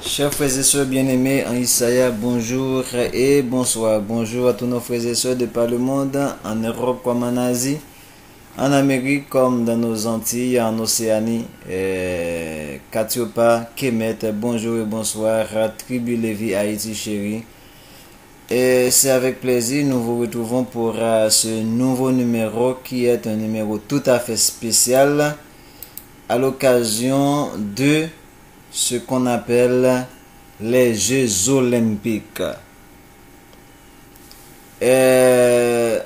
Chers frères et sœurs bien-aimés en Isaïa, bonjour et bonsoir. Bonjour à tous nos frères et sœurs de par le monde, en Europe comme en Asie, en Amérique comme dans nos Antilles, en Océanie, Katiopa, Kemet, bonjour et bonsoir, Tribu Lévi, Haïti chérie. Et c'est avec plaisir nous vous retrouvons pour ce nouveau numéro qui est un numéro tout à fait spécial à l'occasion de ce qu'on appelle les Jeux Olympiques. C'est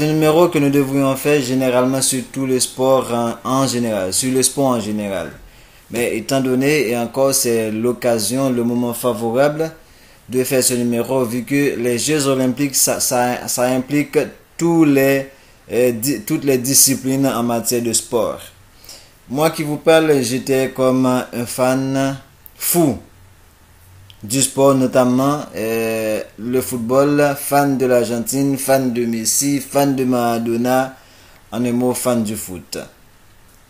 un numéro que nous devrions faire généralement sur tout le sport en général, sur le sport en général. Mais étant donné, et encore c'est l'occasion, le moment favorable de faire ce numéro, vu que les Jeux Olympiques, ça implique toutes les disciplines en matière de sport. Moi qui vous parle, j'étais comme un fan fou du sport, notamment le football, fan de l'Argentine, fan de Messi, fan de Maradona, en un mot, fan du foot.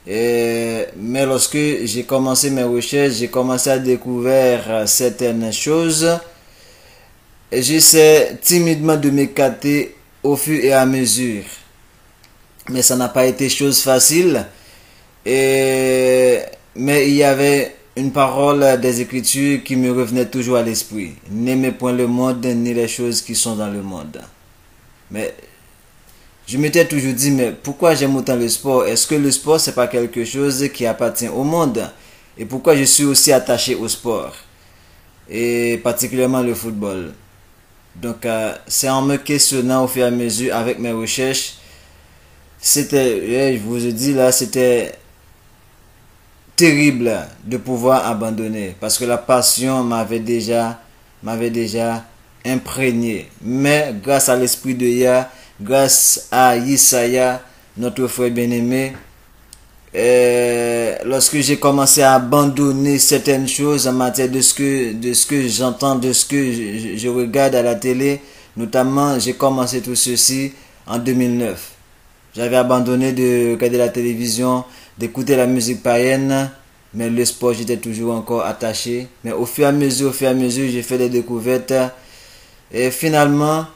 Mais lorsque j'ai commencé mes recherches, j'ai commencé à découvrir certaines choses. J'essaie timidement de m'écarter au fur et à mesure. Mais ça n'a pas été chose facile. Mais il y avait une parole des Écritures qui me revenait toujours à l'esprit. N'aimez point le monde ni les choses qui sont dans le monde. Mais je m'étais toujours dit, mais pourquoi j'aime autant le sport? Est-ce que le sport, c'est pas quelque chose qui appartient au monde? Et pourquoi je suis aussi attaché au sport? Et particulièrement le football. Donc, c'est en me questionnant au fur et à mesure avec mes recherches. Je vous ai dit là, c'était terrible de pouvoir abandonner parce que la passion m'avait déjà imprégné. Mais grâce à l'esprit de Yah, grâce à Isaïa, notre frère bien-aimé, lorsque j'ai commencé à abandonner certaines choses en matière de ce que j'entends, de ce que je regarde à la télé, notamment j'ai commencé tout ceci en 2009. J'avais abandonné de regarder la télévision, d'écouter la musique païenne, mais le sport, j'étais toujours encore attaché. Mais au fur et à mesure, j'ai fait des découvertes. Et finalement,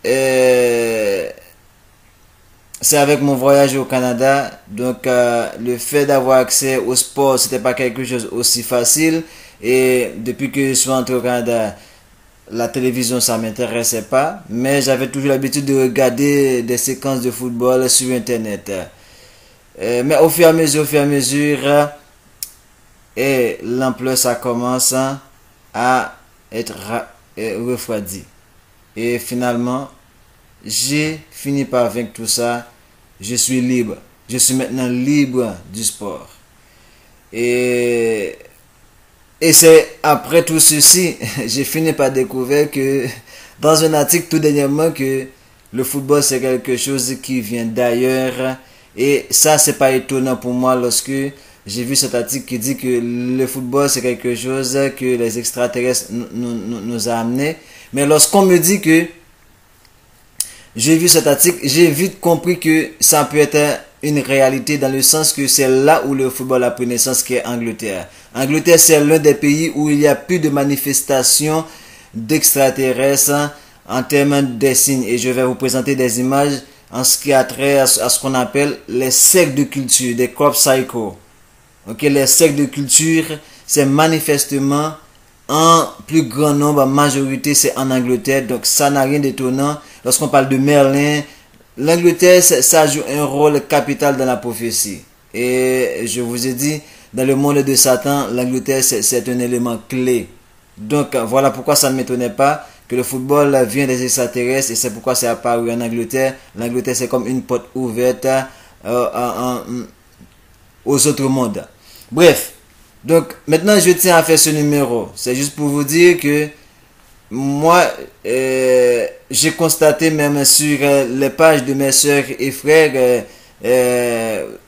c'est avec mon voyage au Canada. Donc, le fait d'avoir accès au sport, c'était pas quelque chose aussi facile. Et depuis que je suis entré au Canada, la télévision, ça m'intéressait pas, mais j'avais toujours l'habitude de regarder des séquences de football sur Internet. Mais au fur et à mesure, et l'ampleur, ça commence à être refroidi. Et finalement, j'ai fini par vaincre tout ça. Je suis libre. Je suis maintenant libre du sport. Et c'est après tout ceci, j'ai fini par découvrir que dans un article tout dernièrement que le football c'est quelque chose qui vient d'ailleurs. Et ça c'est pas étonnant pour moi lorsque j'ai vu cet article qui dit que le football c'est quelque chose que les extraterrestres nous a amené. Mais lorsqu'on me dit que j'ai vu cet article, j'ai vite compris que ça peut être une réalité dans le sens que c'est là où le football a pris naissance, qui est Angleterre. Angleterre, c'est l'un des pays où il y a plus de manifestations d'extraterrestres en termes des signes. Et je vais vous présenter des images en ce qui a trait à ce qu'on appelle les sectes de culture, des crop cycles. Okay, les sectes de culture, c'est manifestement en plus grand nombre, en majorité, c'est en Angleterre. Donc ça n'a rien d'étonnant. Lorsqu'on parle de Merlin, l'Angleterre, ça joue un rôle capital dans la prophétie. Et je vous ai dit, dans le monde de Satan, l'Angleterre, c'est un élément clé. Donc, voilà pourquoi ça ne m'étonnait pas que le football vient des extraterrestres et c'est pourquoi c'est apparu en Angleterre. L'Angleterre, c'est comme une porte ouverte aux autres mondes. Bref, donc maintenant, je tiens à faire ce numéro. C'est juste pour vous dire que moi, j'ai constaté même sur les pages de mes soeurs et frères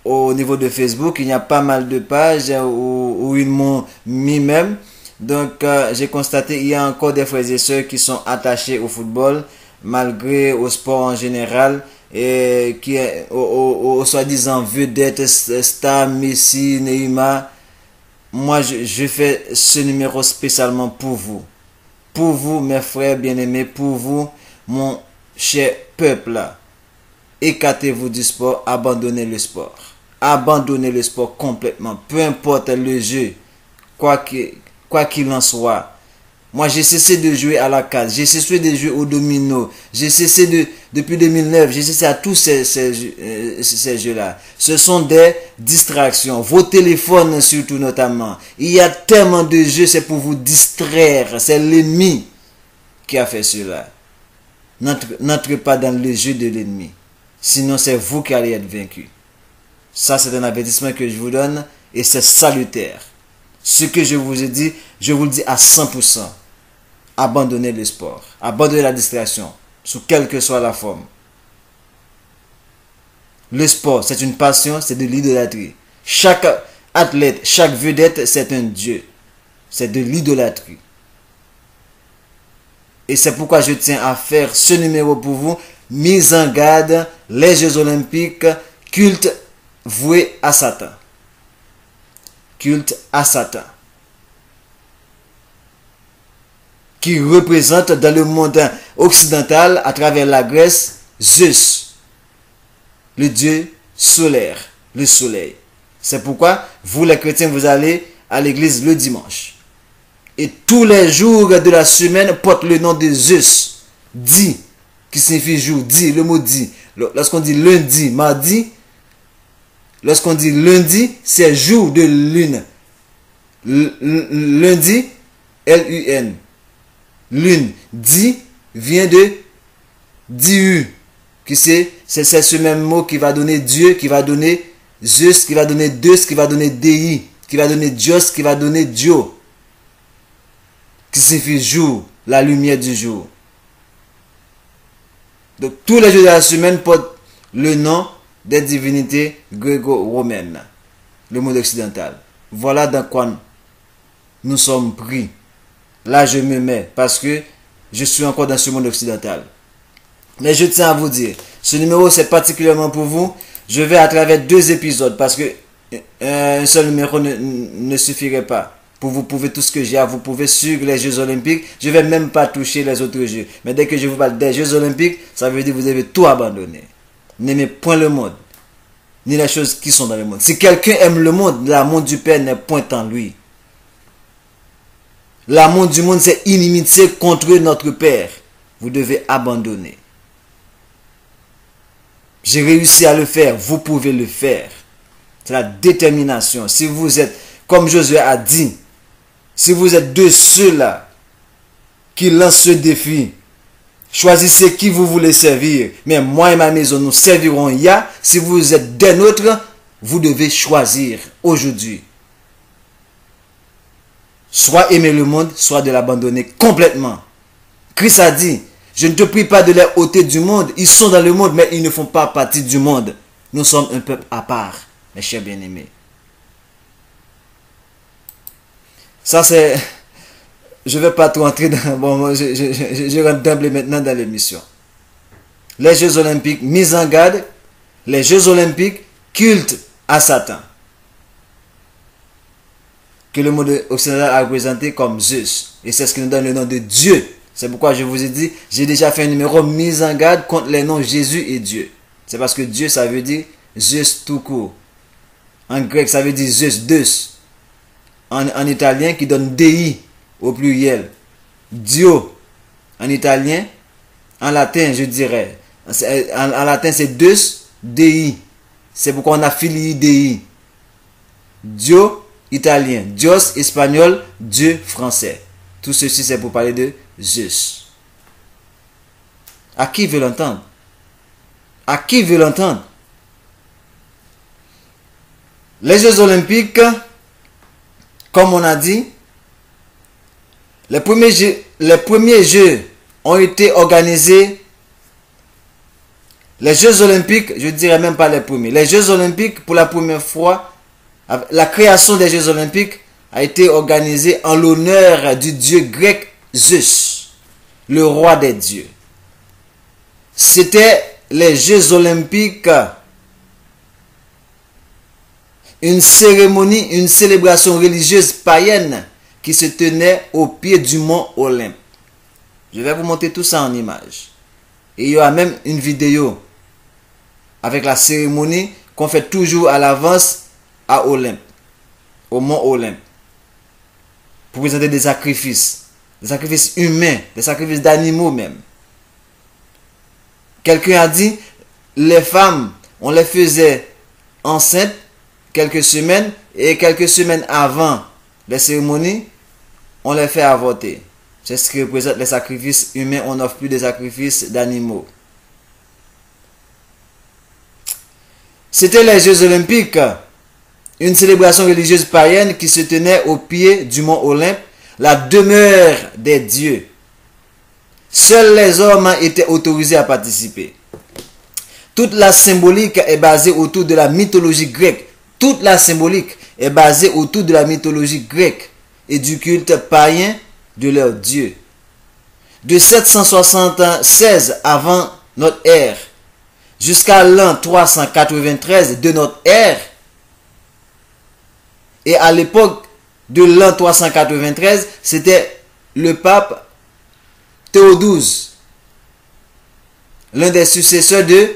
au niveau de Facebook, il y a pas mal de pages où ils m'ont mis même. Donc, j'ai constaté qu'il y a encore des frères et sœurs qui sont attachés au football, malgré au sport en général, et qui est au soi-disant vedette, star, Messi, Neymar. moi, je fais ce numéro spécialement pour vous. Pour vous, mes frères bien-aimés, pour vous, mon cher peuple. Écartez-vous du sport, abandonnez le sport. Abandonnez le sport complètement. Peu importe le jeu, quoi qu'il en soit. Moi, j'ai cessé de jouer à la case. J'ai cessé de jouer au domino. J'ai cessé depuis 2009, j'ai cessé à tous ces jeux-là. Ce sont des distractions. Vos téléphones surtout notamment. Il y a tellement de jeux, c'est pour vous distraire. C'est l'ennemi qui a fait cela. N'entrez pas dans le jeu de l'ennemi. Sinon, c'est vous qui allez être vaincu. Ça, c'est un avertissement que je vous donne et c'est salutaire. Ce que je vous ai dit, je vous le dis à 100%. Abandonnez le sport. Abandonnez la distraction. Sous quelle que soit la forme. Le sport, c'est une passion, c'est de l'idolâtrie. Chaque athlète, chaque vedette, c'est un dieu. C'est de l'idolâtrie. Et c'est pourquoi je tiens à faire ce numéro pour vous. Mise en garde, les Jeux Olympiques, culte voué à Satan. Culte à Satan. Qui représente dans le monde occidental, à travers la Grèce, Zeus, le dieu solaire, le soleil. C'est pourquoi vous les chrétiens, vous allez à l'église le dimanche. Et tous les jours de la semaine portent le nom de Zeus. Dit, qui signifie jour, dit, le mot dit. Lorsqu'on dit lundi, mardi, lorsqu'on dit lundi, c'est jour de lune. Lundi, L-U-N. Lune, dit, vient de Dieu. Qui c'est ce même mot qui va donner Dieu, qui va donner Zeus, qui va donner Deus, qui va donner Dei, qui va donner Dios, qui va donner Dio. Qui signifie jour, la lumière du jour. Donc tous les jours de la semaine portent le nom des divinités gréco-romaines, le monde occidental. Voilà dans quoi nous sommes pris. Là je me mets parce que je suis encore dans ce monde occidental. Mais je tiens à vous dire, ce numéro c'est particulièrement pour vous. Je vais à travers 2 épisodes parce que un seul numéro ne suffirait pas. Pour vous prouver tout ce que j'ai, vous pouvez suivre les Jeux Olympiques. Je ne vais même pas toucher les autres jeux. Mais dès que je vous parle des Jeux Olympiques, ça veut dire que vous devez tout abandonner. N'aimez point le monde, ni les choses qui sont dans le monde. Si quelqu'un aime le monde, l'amour du Père n'est point en lui. L'amour du monde, c'est inimitié contre notre Père. Vous devez abandonner. J'ai réussi à le faire, vous pouvez le faire. C'est la détermination. Si vous êtes, comme Josué a dit, si vous êtes de ceux-là qui lancent ce défi, choisissez qui vous voulez servir. Mais moi et ma maison, nous servirons Yah. Si vous êtes des nôtres, vous devez choisir aujourd'hui. Soit aimer le monde, soit de l'abandonner complètement. Christ a dit, je ne te prie pas de les ôter du monde. Ils sont dans le monde, mais ils ne font pas partie du monde. Nous sommes un peuple à part, mes chers bien-aimés. Ça c'est... Je ne vais pas tout entrer dans... Bon, je rentre d'emblée maintenant dans l'émission. Les Jeux Olympiques, mise en garde. Les Jeux Olympiques, culte à Satan. Que le monde occidental a représenté comme Zeus. Et c'est ce qui nous donne le nom de Dieu. C'est pourquoi je vous ai dit, j'ai déjà fait un numéro mise en garde contre les noms Jésus et Dieu. C'est parce que Dieu, ça veut dire Zeus tout court. En grec, ça veut dire Zeus, Deus. En italien, qui donne Dei au pluriel. Dio en italien. En latin, je dirais. En latin, c'est Deus, Dei. C'est pourquoi on a Filii Dei. Dio, italien. Dios, espagnol. Dieu, français. Tout ceci, c'est pour parler de Zeus. À qui veut l'entendre? À qui veut l'entendre? Les Jeux Olympiques, comme on a dit, les premiers jeux ont été organisés. Les Jeux Olympiques, je ne dirais même pas les premiers. Les Jeux Olympiques, pour la première fois, la création des Jeux Olympiques a été organisée en l'honneur du dieu grec Zeus, le roi des dieux. C'était les Jeux Olympiques une cérémonie, une célébration religieuse païenne qui se tenait au pied du mont Olympe. Je vais vous montrer tout ça en image. Et il y aura même une vidéo avec la cérémonie qu'on fait toujours à l'avance à Olympe, au mont Olympe, pour présenter des sacrifices humains, des sacrifices d'animaux même. Quelqu'un a dit, les femmes, on les faisait enceintes quelques semaines, et quelques semaines avant les cérémonies, on les fait avorter. C'est ce qui représente les sacrifices humains, on n'offre plus des sacrifices d'animaux. C'était les Jeux Olympiques, une célébration religieuse païenne qui se tenait au pied du mont Olympe, la demeure des dieux. Seuls les hommes étaient autorisés à participer. Toute la symbolique est basée autour de la mythologie grecque. Toute la symbolique est basée autour de la mythologie grecque et du culte païen de leur dieu. De 776 avant notre ère jusqu'à l'an 393 de notre ère, et à l'époque de l'an 393, c'était le pape Théodose, l'un des successeurs de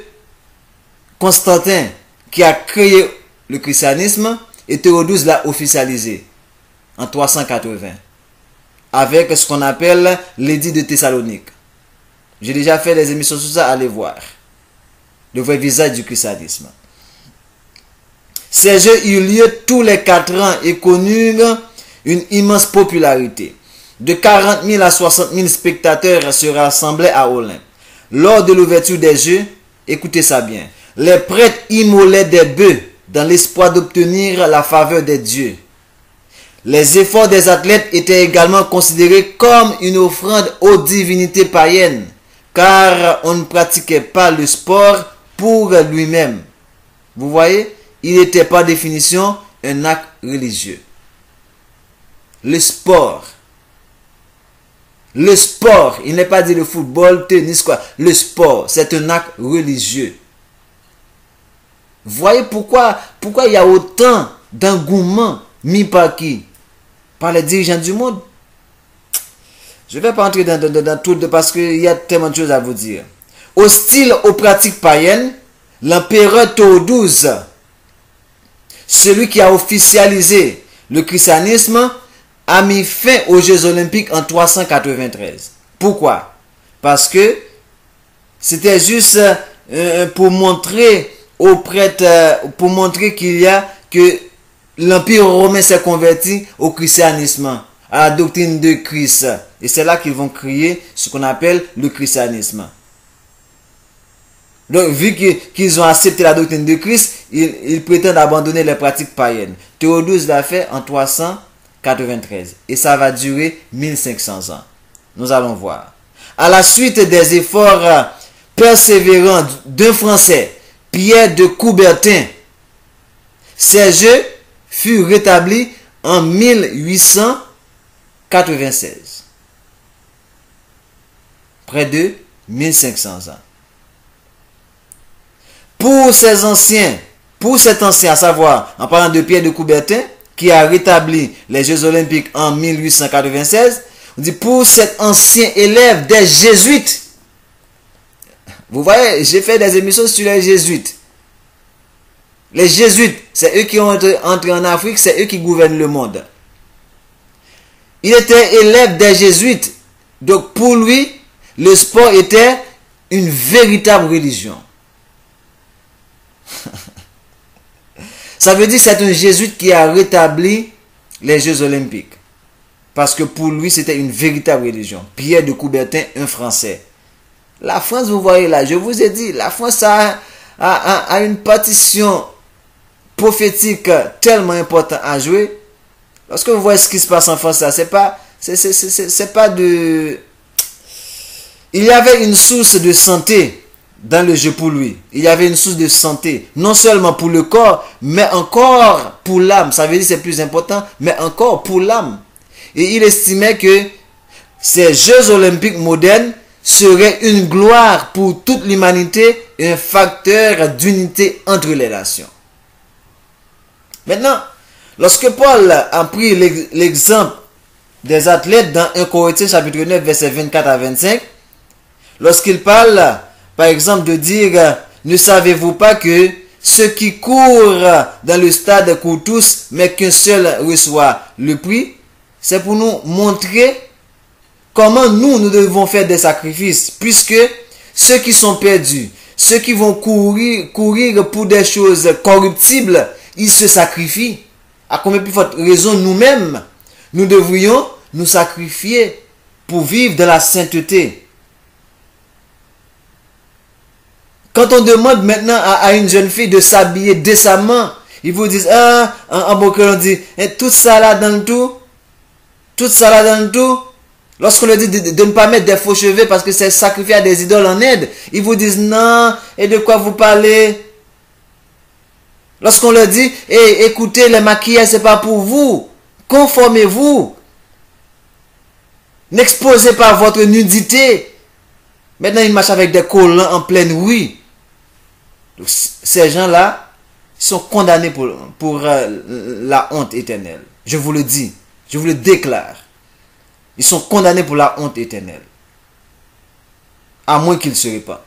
Constantin, qui a créé le christianisme, et Théodose l'a officialisé en 380 avec ce qu'on appelle l'édit de Thessalonique. J'ai déjà fait des émissions sur ça, allez voir le vrai visage du christianisme. Ces jeux eurent lieu tous les 4 ans et connurent une immense popularité. De 40 000 à 60 000 spectateurs se rassemblaient à Olympe. Lors de l'ouverture des Jeux, écoutez ça bien, les prêtres immolaient des bœufs dans l'espoir d'obtenir la faveur des dieux. Les efforts des athlètes étaient également considérés comme une offrande aux divinités païennes, car on ne pratiquait pas le sport pour lui-même. Vous voyez, il n'était par définition un acte religieux. Le sport, il n'est pas dit le football, tennis, quoi. Le sport, c'est un acte religieux. Voyez pourquoi il y a autant d'engouement mis par qui? Par les dirigeants du monde. Je ne vais pas entrer dans tout parce qu'il y a tellement de choses à vous dire. Hostile aux pratiques païennes, l'empereur Théodose, celui qui a officialisé le christianisme, a mis fin aux Jeux Olympiques en 393. Pourquoi? Parce que c'était juste pour montrer aux prêtres, pour montrer que l'Empire romain s'est converti au christianisme, à la doctrine de Christ. Et c'est là qu'ils vont créer ce qu'on appelle le christianisme. Donc, vu qu'ils ont accepté la doctrine de Christ, ils prétendent abandonner les pratiques païennes. Théodose l'a fait en 393. Et ça va durer 1500 ans. Nous allons voir. À la suite des efforts persévérants d'un Français, Pierre de Coubertin, ces jeux furent rétablis en 1896. Près de 1500 ans. Pour cet ancien, à savoir, en parlant de Pierre de Coubertin, qui a rétabli les Jeux Olympiques en 1896, on dit pour cet ancien élève des Jésuites. Vous voyez, j'ai fait des émissions sur les Jésuites. Les Jésuites, c'est eux qui ont entré en Afrique, c'est eux qui gouvernent le monde. Il était élève des Jésuites. Donc pour lui, le sport était une véritable religion. Ça veut dire que c'est un jésuite qui a rétabli les Jeux Olympiques. Parce que pour lui, c'était une véritable religion. Pierre de Coubertin, un Français. La France, vous voyez là, je vous ai dit, la France a une partition prophétique tellement importante à jouer. Lorsque vous voyez ce qui se passe en France, là, c'est pas de... Il y avait une source de santé dans le jeu pour lui. Il y avait une source de santé, non seulement pour le corps, mais encore pour l'âme. Ça veut dire que c'est plus important, mais encore pour l'âme. Et il estimait que ces Jeux Olympiques modernes seraient une gloire pour toute l'humanité et un facteur d'unité entre les nations. Maintenant, lorsque Paul a pris l'exemple des athlètes dans 1 Corinthiens chapitre 9 verset 24 à 25, lorsqu'il parle par exemple de dire ne savez-vous pas que ceux qui courent dans le stade courent tous mais qu'un seul reçoit le prix, c'est pour nous montrer comment nous devons faire des sacrifices, puisque ceux qui sont perdus, ceux qui vont courir pour des choses corruptibles, ils se sacrifient. À combien plus forte raison nous-mêmes, nous devrions nous sacrifier pour vivre dans la sainteté. Quand on demande maintenant à une jeune fille de s'habiller décemment, ils vous disent, en Bokeh on dit, tout ça là dans le tout, tout ça là dans le tout. Lorsqu'on leur dit de ne pas mettre des faux cheveux parce que c'est sacrifier à des idoles en aide, ils vous disent non, et de quoi vous parlez? Lorsqu'on leur dit, écoutez, les maquillages, c'est pas pour vous, conformez-vous, n'exposez pas votre nudité. Maintenant, ils marchent avec des collants en pleine rue. Donc, ces gens-là sont condamnés pour la honte éternelle. Je vous le dis, je vous le déclare. Ils sont condamnés pour la honte éternelle. À moins qu'ils ne se répandent.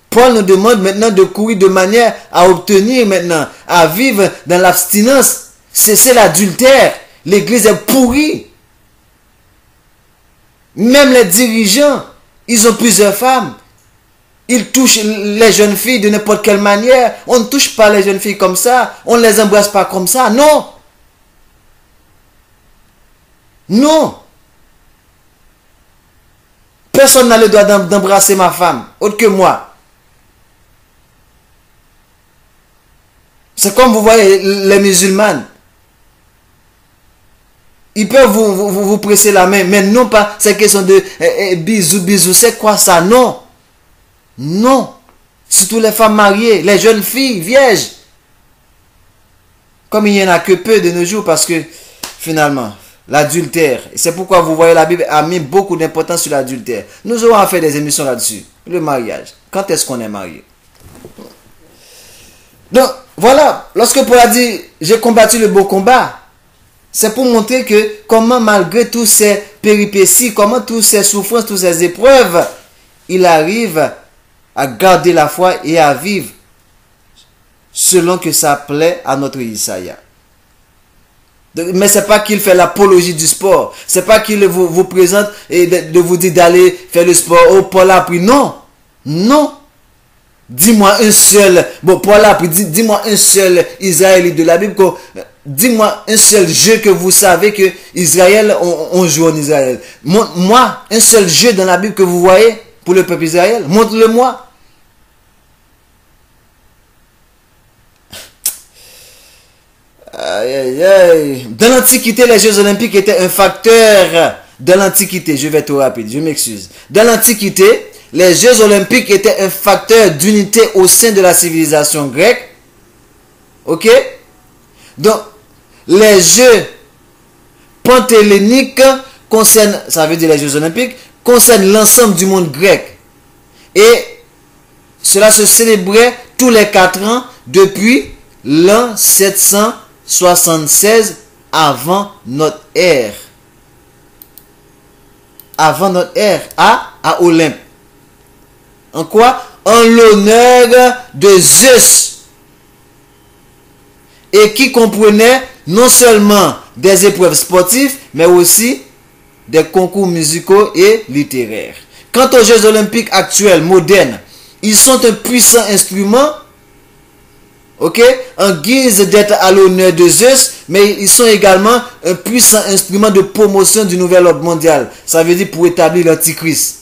Paul nous demande maintenant de courir de manière à obtenir maintenant, à vivre dans l'abstinence. C'est l'adultère. L'église est pourrie. Même les dirigeants, ils ont plusieurs femmes. Ils touchent les jeunes filles de n'importe quelle manière. On ne touche pas les jeunes filles comme ça. On ne les embrasse pas comme ça. Non. Non. Personne n'a le droit d'embrasser ma femme, autre que moi. C'est comme vous voyez les musulmanes. Ils peuvent vous presser la main, mais non pas ces questions de bisous. C'est quoi ça? Non. Non. Surtout les femmes mariées, les jeunes filles, vierges. Comme il n'y en a que peu de nos jours, parce que finalement, l'adultère. C'est pourquoi vous voyez la Bible a mis beaucoup d'importance sur l'adultère. Nous aurons à faire des émissions là-dessus. Le mariage. Quand est-ce qu'on est marié? Donc, voilà. Lorsque Paul a dit, j'ai combattu le beau combat, c'est pour montrer que comment malgré toutes ces péripéties, comment toutes ces souffrances, toutes ces épreuves, il arrive à garder la foi et à vivre selon que ça plaît à notre Isaïe. Mais c'est pas qu'il fait l'apologie du sport. C'est pas qu'il vous présente et de vous dire d'aller faire le sport. Oh, Paul a pris. Non. Non. Dis-moi un seul. Bon, Paul a pris. Dis-moi un seul Israélite de la Bible. Dis-moi un seul jeu que vous savez que Israël, on joue en Israël. Moi, un seul jeu dans la Bible que vous voyez pour le peuple Israël. Montre-le-moi. Aïe, aïe, aïe. Dans l'Antiquité, les Jeux Olympiques étaient un facteur. Dans l'Antiquité, je vais être trop rapide, je m'excuse. Dans l'Antiquité, les Jeux Olympiques étaient un facteur d'unité au sein de la civilisation grecque. Ok? Donc, les Jeux panthéléniques concernent, ça veut dire les Jeux Olympiques, concernent l'ensemble du monde grec. Et cela se célébrait tous les 4 ans depuis l'an 776 avant notre ère. Avant notre ère, à Olympe. En quoi? En l'honneur de Zeus. Et qui comprenait non seulement des épreuves sportives, mais aussi des concours musicaux et littéraires. Quant aux Jeux Olympiques actuels, modernes, ils sont un puissant instrument, ok, en guise d'être à l'honneur de Zeus, mais ils sont également un puissant instrument de promotion du nouvel ordre mondial. Ça veut dire pour établir l'Antichrist.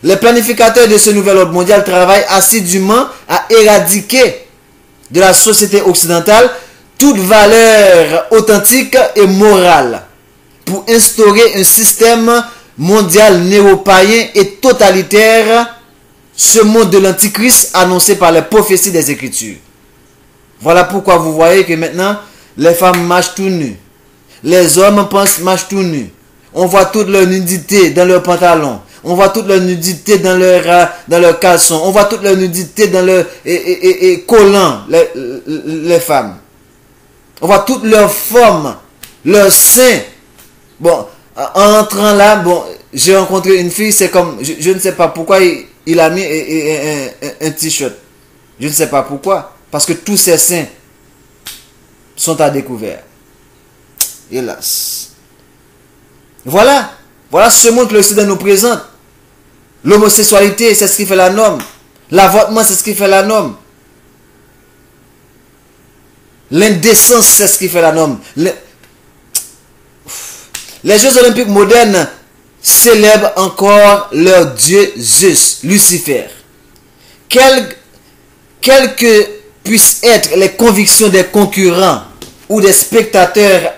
Les planificateurs de ce nouvel ordre mondial travaillent assidûment à éradiquer de la société occidentale toute valeur authentique et morale pour instaurer un système mondial néo-païen et totalitaire, ce monde de l'Antichrist annoncé par les prophéties des Écritures. Voilà pourquoi vous voyez que maintenant, les femmes marchent tout nues. Les hommes marchent tout nus. On voit toute leur nudité dans leurs pantalons. On voit toute leur nudité dans leur caleçon. On voit toute leur nudité dans leur collant, les femmes. On voit toute leur forme, leur sein. Bon, en entrant là, bon, j'ai rencontré une fille, c'est comme, je ne sais pas pourquoi il a mis un t-shirt. Je ne sais pas pourquoi. Parce que tous ses seins sont à découvert. Hélas. Voilà ce monde que le Seigneur nous présente. L'homosexualité, c'est ce qui fait la norme. L'avortement, c'est ce qui fait la norme. L'indécence, c'est ce qui fait la norme. Les Jeux Olympiques modernes célèbrent encore leur dieu Zeus, Lucifer. Quelles que puissent être les convictions des concurrents ou des spectateurs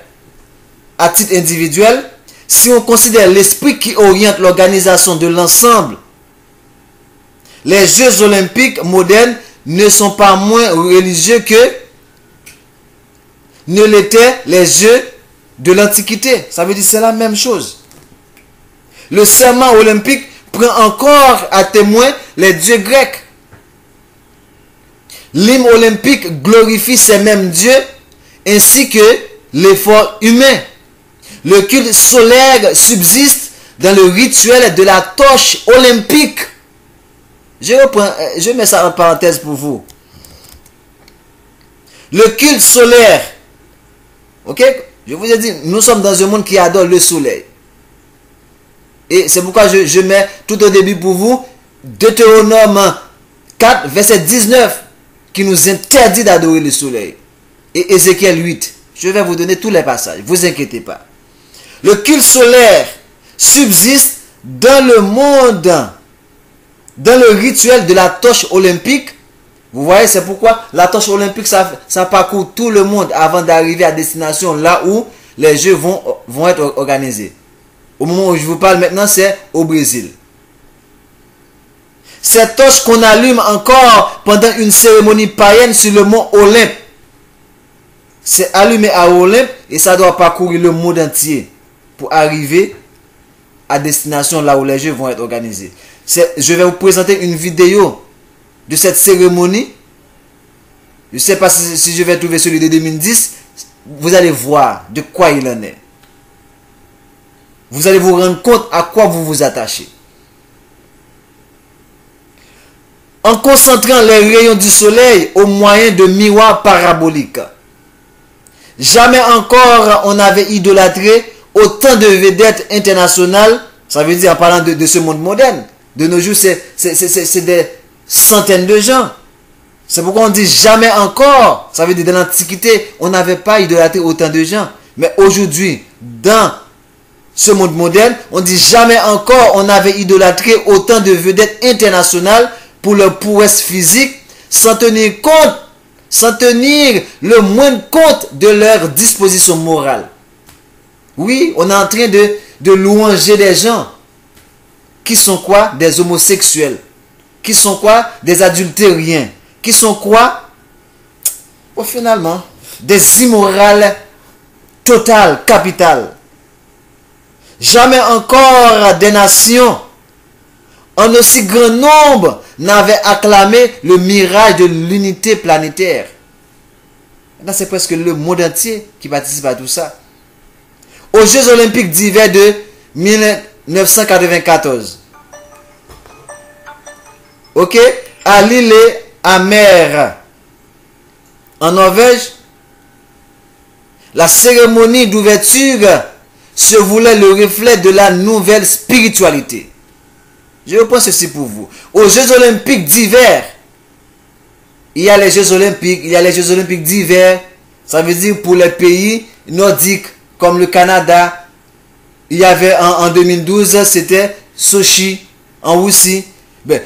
à titre individuel, si on considère l'esprit qui oriente l'organisation de l'ensemble, les Jeux Olympiques modernes ne sont pas moins religieux que ne l'étaient les Jeux de l'Antiquité. Ça veut dire que c'est la même chose. Le serment olympique prend encore à témoin les dieux grecs. L'hymne olympique glorifie ces mêmes dieux ainsi que l'effort humain. Le culte solaire subsiste dans le rituel de la torche olympique. Je mets ça en parenthèse pour vous. Le culte solaire. Ok? Je vous ai dit, nous sommes dans un monde qui adore le soleil. Et c'est pourquoi je mets tout au début pour vous Deutéronome 4, verset 19, qui nous interdit d'adorer le soleil. Et Ézéchiel 8. Je vais vous donner tous les passages. Ne vous inquiétez pas. Le culte solaire subsiste dans le monde, dans le rituel de la torche olympique. Vous voyez, c'est pourquoi la torche olympique, ça parcourt tout le monde avant d'arriver à destination, là où les Jeux vont être organisés. Au moment où je vous parle maintenant, c'est au Brésil. Cette torche qu'on allume encore pendant une cérémonie païenne sur le mont Olympe. C'est allumé à Olympe et ça doit parcourir le monde entier pour arriver à destination là où les Jeux vont être organisés. Je vais vous présenter une vidéo de cette cérémonie. Je ne sais pas si je vais trouver celui de 2010. Vous allez voir de quoi il en est. Vous allez vous rendre compte à quoi vous vous attachez. En concentrant les rayons du soleil au moyen de miroirs paraboliques. Jamais encore on avait idolâtré autant de vedettes internationales. Ça veut dire en parlant de ce monde moderne. De nos jours, c'est des centaines de gens. C'est pourquoi on dit jamais encore. Ça veut dire dans l'Antiquité, on n'avait pas idolâtré autant de gens. Mais aujourd'hui, dans ce monde moderne, on dit jamais encore on avait idolâtré autant de vedettes internationales pour leur prouesse physique, sans tenir le moindre compte de leur disposition morale. Oui, on est en train de louanger des gens qui sont quoi? Des homosexuels. Qui sont quoi? Des adultériens. Qui sont quoi? Oh, finalement, des immorales totales, capitales. Jamais encore des nations en aussi grand nombre n'avaient acclamé le mirage de l'unité planétaire. C'est presque le monde entier qui participe à tout ça. Aux Jeux Olympiques d'hiver de 1994. Ok? À Lillehammer, en Norvège, la cérémonie d'ouverture se voulait le reflet de la nouvelle spiritualité. Je reprends ceci pour vous. Aux Jeux Olympiques d'hiver, il y a les Jeux Olympiques, il y a les Jeux Olympiques d'hiver. Ça veut dire pour les pays nordiques comme le Canada. Il y avait en 2012, c'était Sochi en Russie. Ben,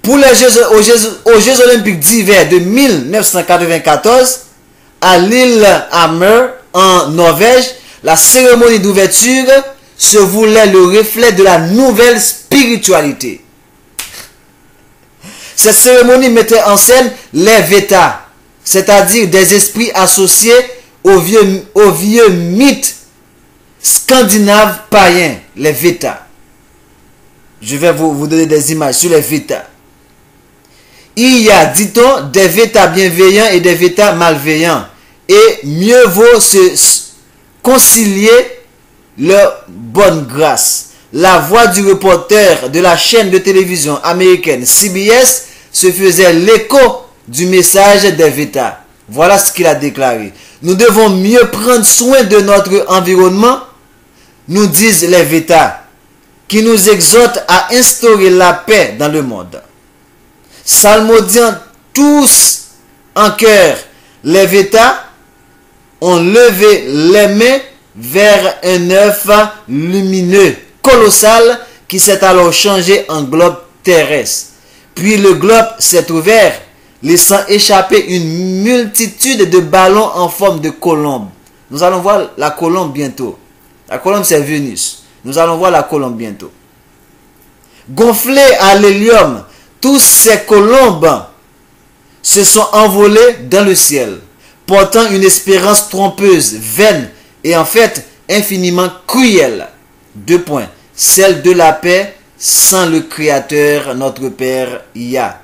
pour les aux Jeux Olympiques d'hiver de 1994, à Lillehammer en Norvège, la cérémonie d'ouverture se voulait le reflet de la nouvelle spiritualité. Cette cérémonie mettait en scène les Vetas, c'est-à-dire des esprits associés aux vieux mythes scandinaves païens, les Vetas. Je vais vous donner des images sur les Veta. Il y a, dit-on, des Veta bienveillants et des Veta malveillants. Et mieux vaut se concilier leur bonne grâce. La voix du reporter de la chaîne de télévision américaine CBS se faisait l'écho du message des Veta. Voilà ce qu'il a déclaré. Nous devons mieux prendre soin de notre environnement, nous disent les Veta, qui nous exhortent à instaurer la paix dans le monde. Salmodiant tous en chœur, les Veta ont levé les mains vers un œuf lumineux, colossal, qui s'est alors changé en globe terrestre. Puis le globe s'est ouvert, laissant échapper une multitude de ballons en forme de colombe. Nous allons voir la colombe bientôt. La colombe, c'est Vénus. Nous allons voir la colombe bientôt. Gonflés à l'hélium, tous ces colombes se sont envolés dans le ciel, portant une espérance trompeuse, vaine et en fait infiniment cruelle. 2 points. Celle de la paix sans le Créateur, notre Père Yah.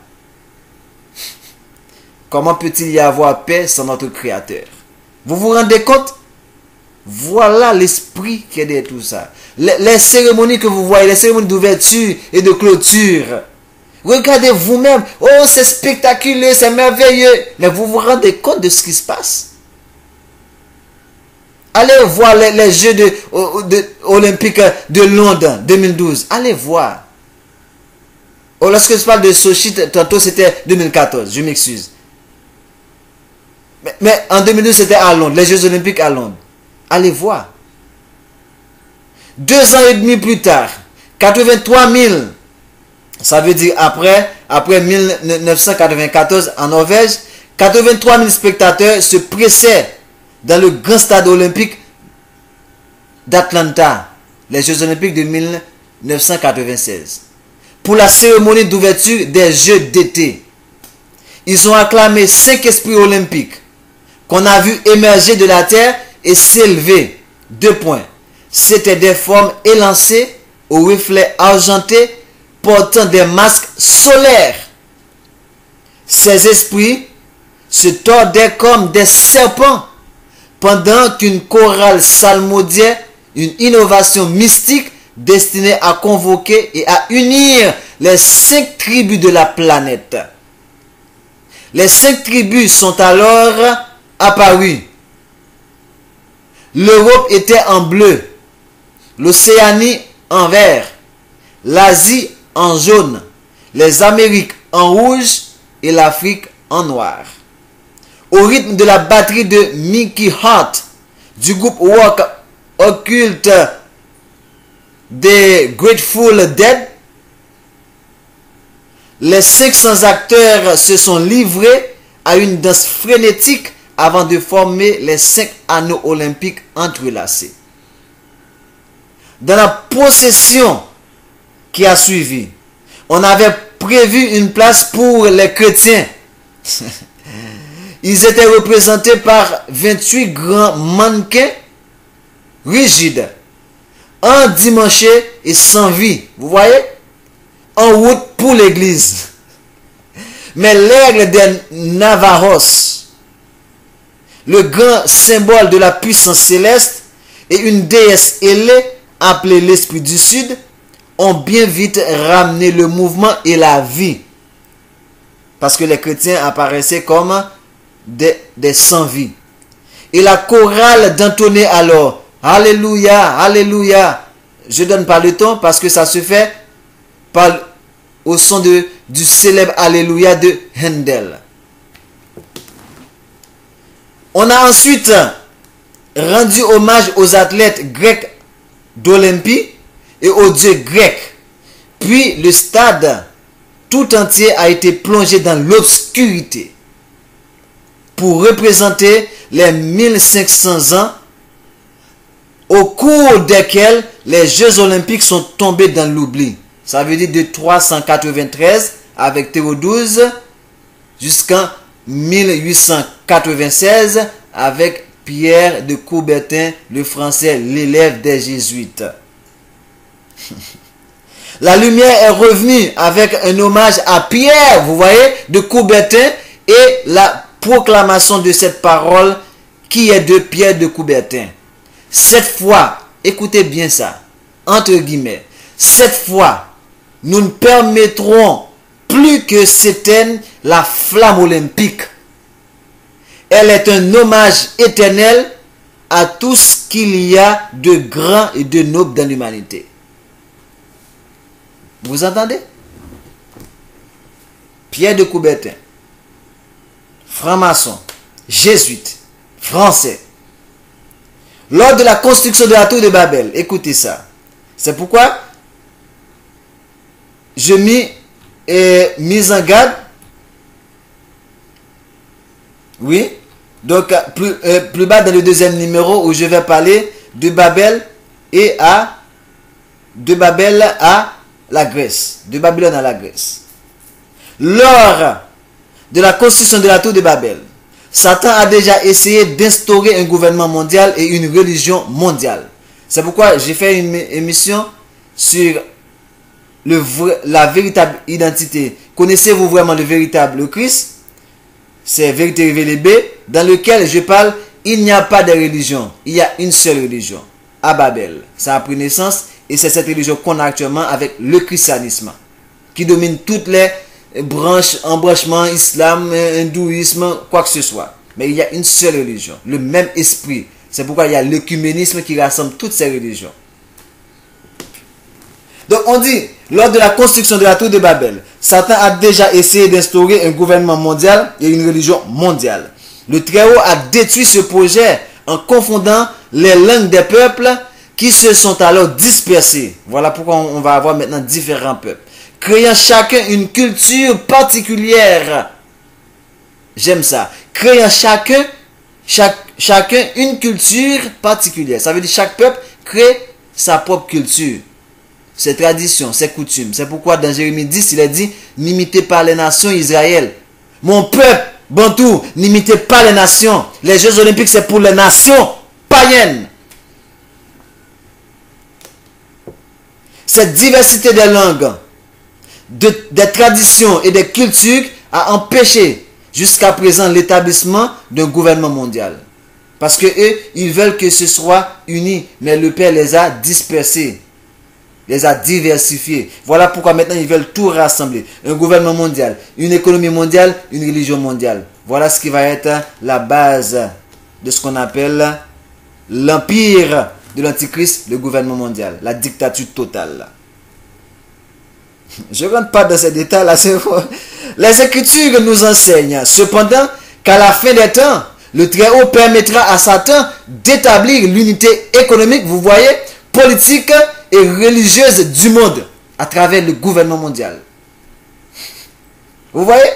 Comment peut-il y avoir paix sans notre Créateur? Vous vous rendez compte? Voilà l'esprit qui est derrière tout ça. Les cérémonies que vous voyez, les cérémonies d'ouverture et de clôture. Regardez vous-même. Oh, c'est spectaculaire, c'est merveilleux. Mais vous vous rendez compte de ce qui se passe? Allez voir les Jeux olympiques de Londres 2012. Allez voir. Oh, lorsque je parle de Sochi, tantôt c'était 2014. Je m'excuse. Mais en 2012, c'était à Londres. Les Jeux olympiques à Londres. Allez voir. 2 ans et demi plus tard, 83 000, ça veut dire après 1994 en Norvège, 83 000 spectateurs se pressaient dans le grand stade olympique d'Atlanta, les Jeux olympiques de 1996, pour la cérémonie d'ouverture des Jeux d'été. Ils ont acclamé 5 esprits olympiques qu'on a vu émerger de la terre et s'élever. 2 points. C'étaient des formes élancées aux reflets argentés portant des masques solaires. Ces esprits se tordaient comme des serpents pendant qu'une chorale salmodiait une innovation mystique destinée à convoquer et à unir les 5 tribus de la planète. Les 5 tribus sont alors apparues. L'Europe était en bleu, l'Océanie en vert, l'Asie en jaune, les Amériques en rouge et l'Afrique en noir. Au rythme de la batterie de Mickey Hart du groupe rock occulte des Grateful Dead, les 500 acteurs se sont livrés à une danse frénétique avant de former les 5 anneaux olympiques entrelacés. Dans la procession qui a suivi, on avait prévu une place pour les chrétiens. Ils étaient représentés par 28 grands mannequins rigides, endimanchés et sans vie. Vous voyez? En route pour l'église. Mais l'aigle des Navajos, le grand symbole de la puissance céleste, et une déesse ailée appelée l'Esprit du Sud, ont bien vite ramené le mouvement et la vie. Parce que les chrétiens apparaissaient comme des sans-vie. Et la chorale d'entonner alors Alléluia, Alléluia. Je donne pas le ton parce que ça se fait au son du célèbre Alléluia de Handel. On a ensuite rendu hommage aux athlètes grecs d'Olympie et aux dieux grecs. Puis le stade tout entier a été plongé dans l'obscurité pour représenter les 1500 ans au cours desquels les Jeux olympiques sont tombés dans l'oubli. Ça veut dire de 393 avec Théodose jusqu'en 1896 avec Pierre de Coubertin, le français, l'élève des jésuites. La lumière est revenue avec un hommage à Pierre, vous voyez, de Coubertin, et la proclamation de cette parole qui est de Pierre de Coubertin. Cette fois, écoutez bien ça, entre guillemets, cette fois, nous ne permettrons plus que s'éteigne la flamme olympique. Elle est un hommage éternel à tout ce qu'il y a de grand et de noble dans l'humanité. Vous entendez? Pierre de Coubertin, franc-maçon, jésuite, français. Lors de la construction de la tour de Babel, écoutez ça. C'est pourquoi je mis en garde. Oui. Donc, plus bas dans le deuxième numéro où je vais parler de Babel de Babel à la Grèce. De Babylone à la Grèce. Lors de la construction de la tour de Babel, Satan a déjà essayé d'instaurer un gouvernement mondial et une religion mondiale. C'est pourquoi j'ai fait une émission sur la véritable identité. Connaissez-vous vraiment le véritable Christ? C'est Vérité Révélée B, dans lequel je parle, il n'y a pas de religion, il y a une seule religion, à Babel. Ça a pris naissance et c'est cette religion qu'on a actuellement avec le christianisme, qui domine toutes les branches, embranchements, islam, hindouisme, quoi que ce soit. Mais il y a une seule religion, le même esprit. C'est pourquoi il y a l'œcuménisme qui rassemble toutes ces religions. Donc on dit, lors de la construction de la tour de Babel, Satan a déjà essayé d'instaurer un gouvernement mondial et une religion mondiale. Le Très-Haut a détruit ce projet en confondant les langues des peuples qui se sont alors dispersés. Voilà pourquoi on va avoir maintenant différents peuples. Créant chacun une culture particulière. J'aime ça. Créant chacun une culture particulière. Ça veut dire chaque peuple crée sa propre culture. Ses traditions, ses coutumes. C'est pourquoi dans Jérémie 10, il est dit, n'imitez pas les nations Israël. Mon peuple, Bantou, n'imitez pas les nations. Les Jeux Olympiques, c'est pour les nations païennes. Cette diversité des langues, des traditions et des cultures a empêché jusqu'à présent l'établissement d'un gouvernement mondial. Parce que eux, ils veulent que ce soit uni, mais le Père les a dispersés. Les a diversifiés. Voilà pourquoi maintenant ils veulent tout rassembler. Un gouvernement mondial, une économie mondiale, une religion mondiale. Voilà ce qui va être la base de ce qu'on appelle l'empire de l'Antichrist, le gouvernement mondial. La dictature totale. Je ne rentre pas dans ces détails là. Les Écritures nous enseignent cependant qu'à la fin des temps, le Très-Haut permettra à Satan d'établir l'unité économique, vous voyez, politique et religieuse du monde à travers le gouvernement mondial. Vous voyez?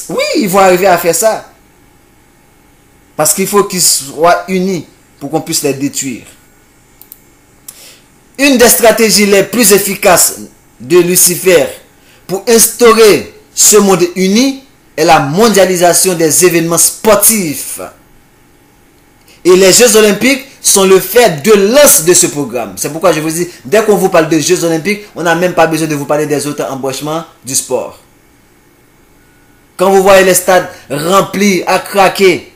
Oui, ils vont arriver à faire ça. Parce qu'il faut qu'ils soient unis pour qu'on puisse les détruire. Une des stratégies les plus efficaces de Lucifer pour instaurer ce monde uni est la mondialisation des événements sportifs. Et les Jeux Olympiques sont le fer de lance de ce programme. C'est pourquoi je vous dis, dès qu'on vous parle de Jeux Olympiques, on n'a même pas besoin de vous parler des autres embranchements du sport. Quand vous voyez les stades remplis, à craquer.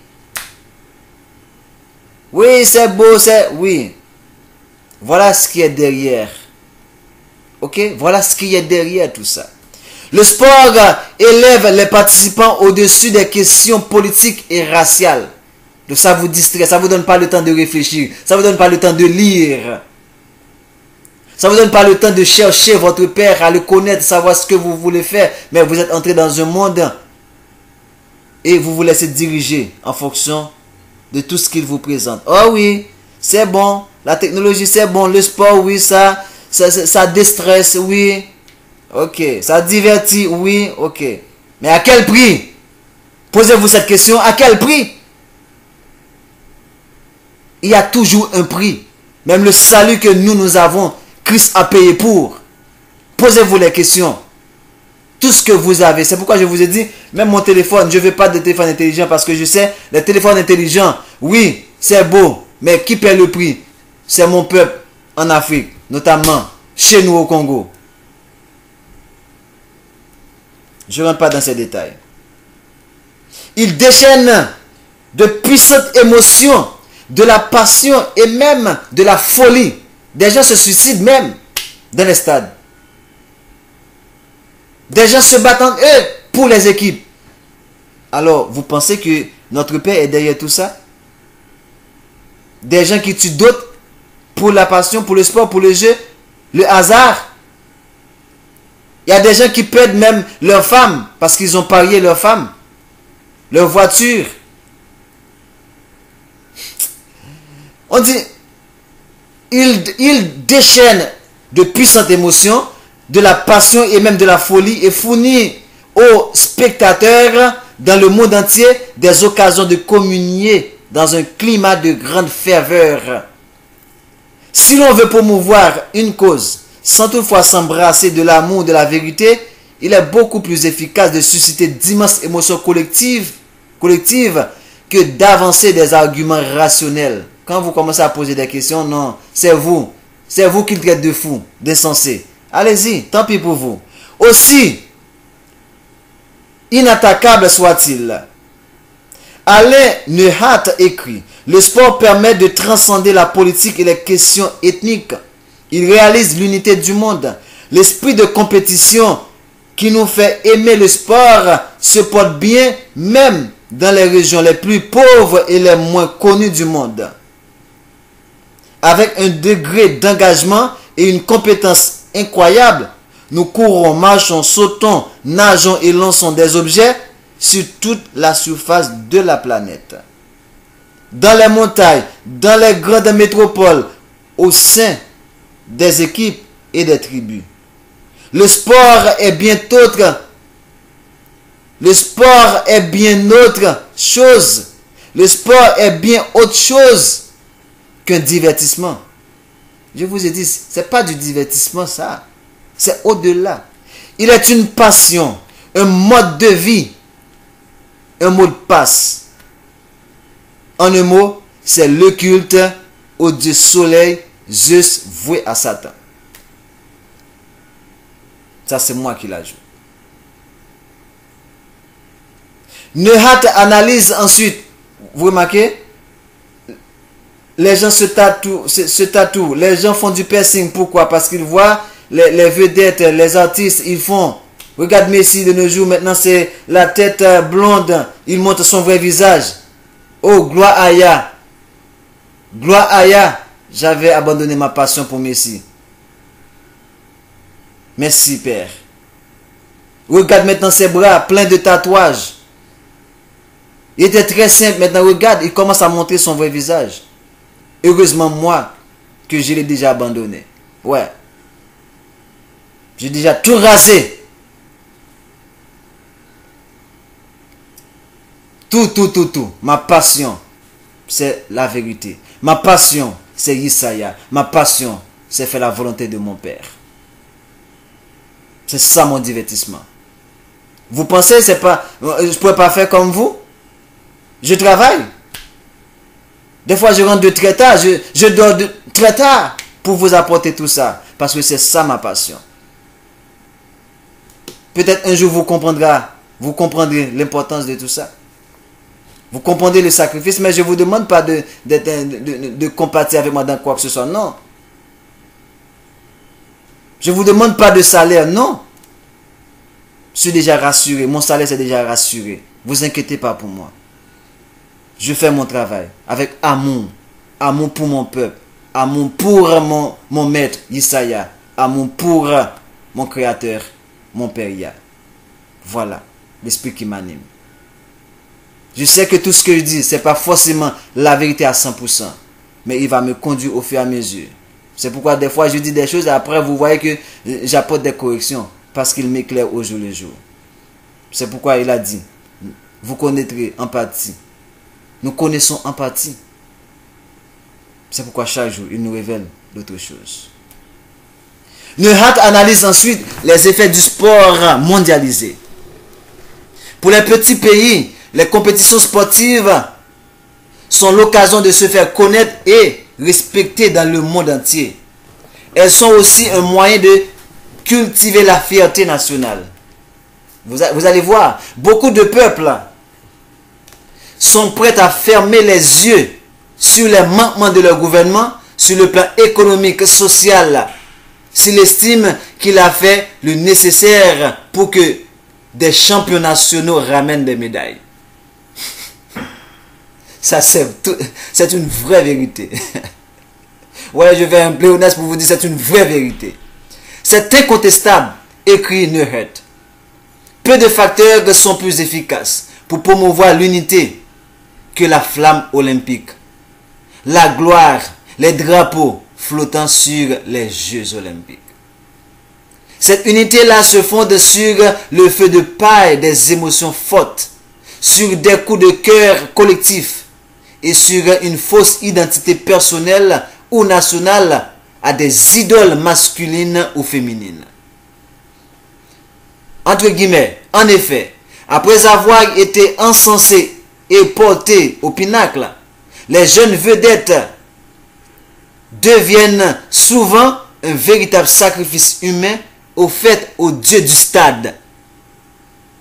Oui, c'est beau, c'est... Oui. Voilà ce qui est derrière. Ok? Voilà ce qui est derrière tout ça. Le sport élève les participants au-dessus des questions politiques et raciales. Donc ça vous distrait, ça ne vous donne pas le temps de réfléchir, ça ne vous donne pas le temps de lire. Ça ne vous donne pas le temps de chercher votre père, à le connaître, savoir ce que vous voulez faire. Mais vous êtes entré dans un monde et vous vous laissez diriger en fonction de tout ce qu'il vous présente. Oh oui, c'est bon, la technologie c'est bon, le sport oui, ça déstresse, oui. Ok, ça divertit, oui, ok. Mais à quel prix? Posez-vous cette question, à quel prix? Il y a toujours un prix. Même le salut que nous avons, Christ a payé pour. Posez-vous les questions. Tout ce que vous avez. C'est pourquoi je vous ai dit, même mon téléphone, je ne veux pas de téléphone intelligent parce que je sais, les téléphones intelligents, oui, c'est beau. Mais qui paie le prix? C'est mon peuple en Afrique, notamment chez nous au Congo. Je ne rentre pas dans ces détails. Il déchaîne de puissantes émotions, de la passion et même de la folie. Des gens se suicident même dans les stades. Des gens se battent entre eux pour les équipes. Alors, vous pensez que notre Père est derrière tout ça? Des gens qui tuent d'autres pour la passion, pour le sport, pour le jeu, le hasard. Il y a des gens qui perdent même leurs femmes parce qu'ils ont parié leurs femmes, leur voiture. On dit, il déchaîne de puissantes émotions, de la passion et même de la folie et fournit aux spectateurs dans le monde entier des occasions de communier dans un climat de grande ferveur. Si l'on veut promouvoir une cause sans toutefois s'embrasser de l'amour, de la vérité, il est beaucoup plus efficace de susciter d'immenses émotions collectives que d'avancer des arguments rationnels. Quand vous commencez à poser des questions, non, c'est vous qui le traitez de fou, d'insensé. Allez-y, tant pis pour vous. Aussi inattaquable soit-il, Alain Neuhat écrit: le sport permet de transcender la politique et les questions ethniques. Il réalise l'unité du monde. L'esprit de compétition qui nous fait aimer le sport se porte bien même dans les régions les plus pauvres et les moins connues du monde. Avec un degré d'engagement et une compétence incroyable, nous courons, marchons, sautons, nageons et lançons des objets sur toute la surface de la planète. Dans les montagnes, dans les grandes métropoles, au sein des équipes et des tribus. Le sport est bien autre. Le sport est bien autre chose. Le sport est bien autre chose qu'un divertissement. Je vous ai dit, ce n'est pas du divertissement ça. C'est au-delà. Il est une passion, un mode de vie, un mot de passe. En un mot, c'est le culte au dieu soleil, Zeus, voué à Satan. Ça, c'est moi qui l'ajoute. Neuhat analyse ensuite. Vous remarquez? Les gens se tatouent. Les gens font du piercing. Pourquoi? Parce qu'ils voient les vedettes, les artistes, ils font. Regarde Messi de nos jours. Maintenant, c'est la tête blonde. Il montre son vrai visage. Oh, gloire à Yah. Gloire à Yah. J'avais abandonné ma passion pour Messi. Merci, Père. Regarde maintenant ses bras pleins de tatouages. Il était très simple. Maintenant, regarde, il commence à montrer son vrai visage. Heureusement, moi, que je l'ai déjà abandonné. Ouais. J'ai déjà tout rasé. Tout. Ma passion, c'est la vérité. Ma passion, c'est Yesaya. Ma passion, c'est faire la volonté de mon Père. C'est ça mon divertissement. Vous pensez, c'est pas, je ne pourrais pas faire comme vous? Je travaille. Des fois, je rentre de très tard. Je dors de très tard pour vous apporter tout ça. Parce que c'est ça ma passion. Peut-être un jour vous comprendrez l'importance de tout ça. Vous comprenez le sacrifice, mais je ne vous demande pas de compatir avec moi dans quoi que ce soit. Non. Je ne vous demande pas de salaire. Non. Je suis déjà rassuré. Mon salaire c'est déjà rassuré. Ne vous inquiétez pas pour moi. Je fais mon travail avec amour. Amour pour mon peuple. Amour pour mon maître, Yesaya. Amour pour mon créateur, mon Père Yah. Voilà l'esprit qui m'anime. Je sais que tout ce que je dis, ce n'est pas forcément la vérité à 100%. Mais il va me conduire au fur et à mesure. C'est pourquoi des fois je dis des choses et après vous voyez que j'apporte des corrections. Parce qu'il m'éclaire au jour le jour. C'est pourquoi il a dit, vous connaîtrez empathie. Nous connaissons empathie. C'est pourquoi chaque jour, il nous révèle d'autres choses. Neuhat analyse ensuite les effets du sport mondialisé. Pour les petits pays, les compétitions sportives sont l'occasion de se faire connaître et respecter dans le monde entier. Elles sont aussi un moyen de cultiver la fierté nationale. Vous allez voir, beaucoup de peuples sont prêts à fermer les yeux sur les manquements de leur gouvernement, sur le plan économique, social, s'il estime qu'il a fait le nécessaire pour que des champions nationaux ramènent des médailles. Ça, c'est une vraie vérité. Ouais, je vais un pléonasme pour vous dire, c'est une vraie vérité. C'est incontestable, écrit Neuheit. Peu de facteurs sont plus efficaces pour promouvoir l'unité que la flamme olympique, la gloire, les drapeaux flottant sur les Jeux olympiques. Cette unité-là se fonde sur le feu de paille des émotions fortes, sur des coups de cœur collectifs et sur une fausse identité personnelle ou nationale à des idoles masculines ou féminines. Entre guillemets, en effet, après avoir été encensés et portés au pinacle, les jeunes vedettes deviennent souvent un véritable sacrifice humain offert au dieu du stade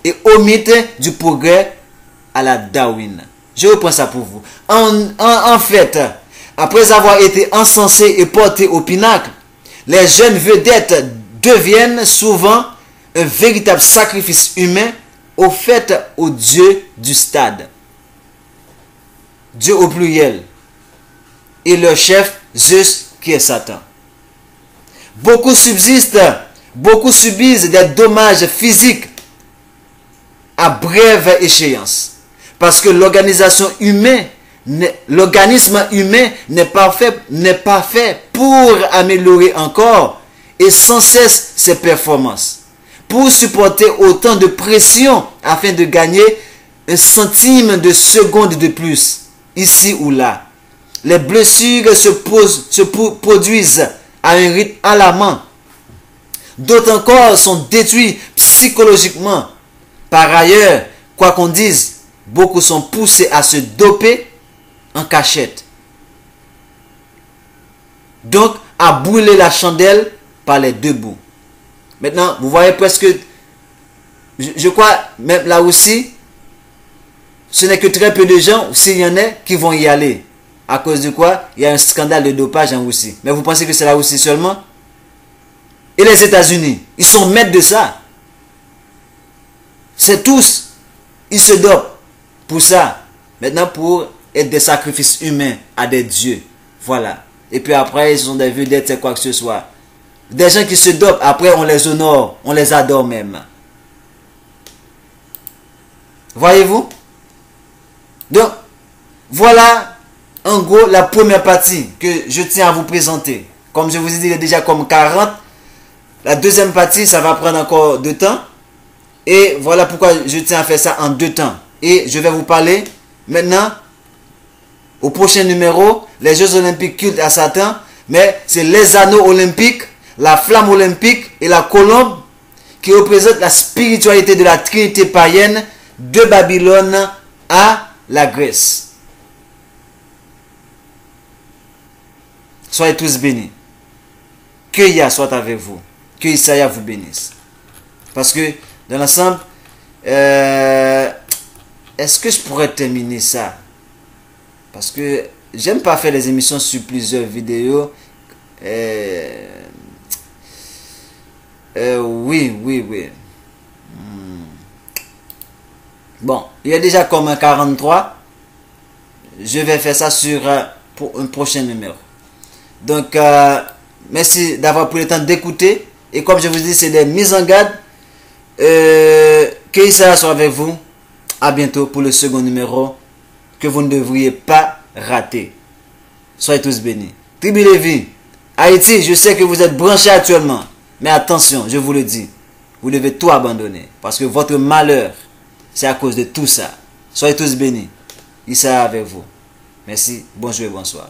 et au mythe du progrès à la Darwin. Je reprends ça pour vous. En fait, après avoir été encensés et portés au pinacle, les jeunes vedettes deviennent souvent un véritable sacrifice humain offert au dieu du stade. Dieu au pluriel. Et leur chef, Zeus, qui est Satan. Beaucoup subsistent, beaucoup subissent des dommages physiques à brève échéance. Parce que l'organisme humain n'est pas fait pour améliorer encore et sans cesse ses performances. Pour supporter autant de pression afin de gagner un centime de seconde de plus, ici ou là. Les blessures se produisent à un rythme alarmant. D'autres encore sont détruits psychologiquement. Par ailleurs, quoi qu'on dise, beaucoup sont poussés à se doper en cachette. Donc, à brûler la chandelle par les deux bouts. Maintenant, vous voyez presque, je crois, même là aussi, ce n'est que très peu de gens, s'il y en a, qui vont y aller. À cause de quoi? Il y a un scandale de dopage en Russie. Mais vous pensez que c'est la Russie seulement? Et les États-Unis, ils sont maîtres de ça. C'est tous. Ils se dopent pour ça. Maintenant, pour être des sacrifices humains à des dieux. Voilà. Et puis après, ils sont des vedettes, quoi que ce soit. Des gens qui se dopent, après on les honore, on les adore même. Voyez-vous? Donc, voilà en gros la première partie que je tiens à vous présenter. Comme je vous ai dit, il est déjà comme 40. La deuxième partie, ça va prendre encore 2 temps. Et voilà pourquoi je tiens à faire ça en 2 temps. Et je vais vous parler maintenant, au prochain numéro, les Jeux olympiques cultes à Satan. Mais c'est les anneaux olympiques, la flamme olympique et la colombe qui représentent la spiritualité de la trinité païenne de Babylone à la Grèce. Soyez tous bénis. Que Yah soit avec vous. Que Isaiah vous bénisse. Parce que dans l'ensemble, est-ce que je pourrais terminer ça? Parce que j'aime pas faire les émissions sur plusieurs vidéos. Oui. Bon, il y a déjà comme un 43. Je vais faire ça sur pour un prochain numéro. Donc, merci d'avoir pris le temps d'écouter. Et comme je vous dis, c'est des mises en garde. Que Isaiah soit avec vous. À bientôt pour le second numéro que vous ne devriez pas rater. Soyez tous bénis. Tribu Lévi, Haïti, je sais que vous êtes branchés actuellement. Mais attention, je vous le dis, vous devez tout abandonner. Parce que votre malheur, c'est à cause de tout ça. Soyez tous bénis. Isaiah avec vous. Merci, bonjour et bonsoir.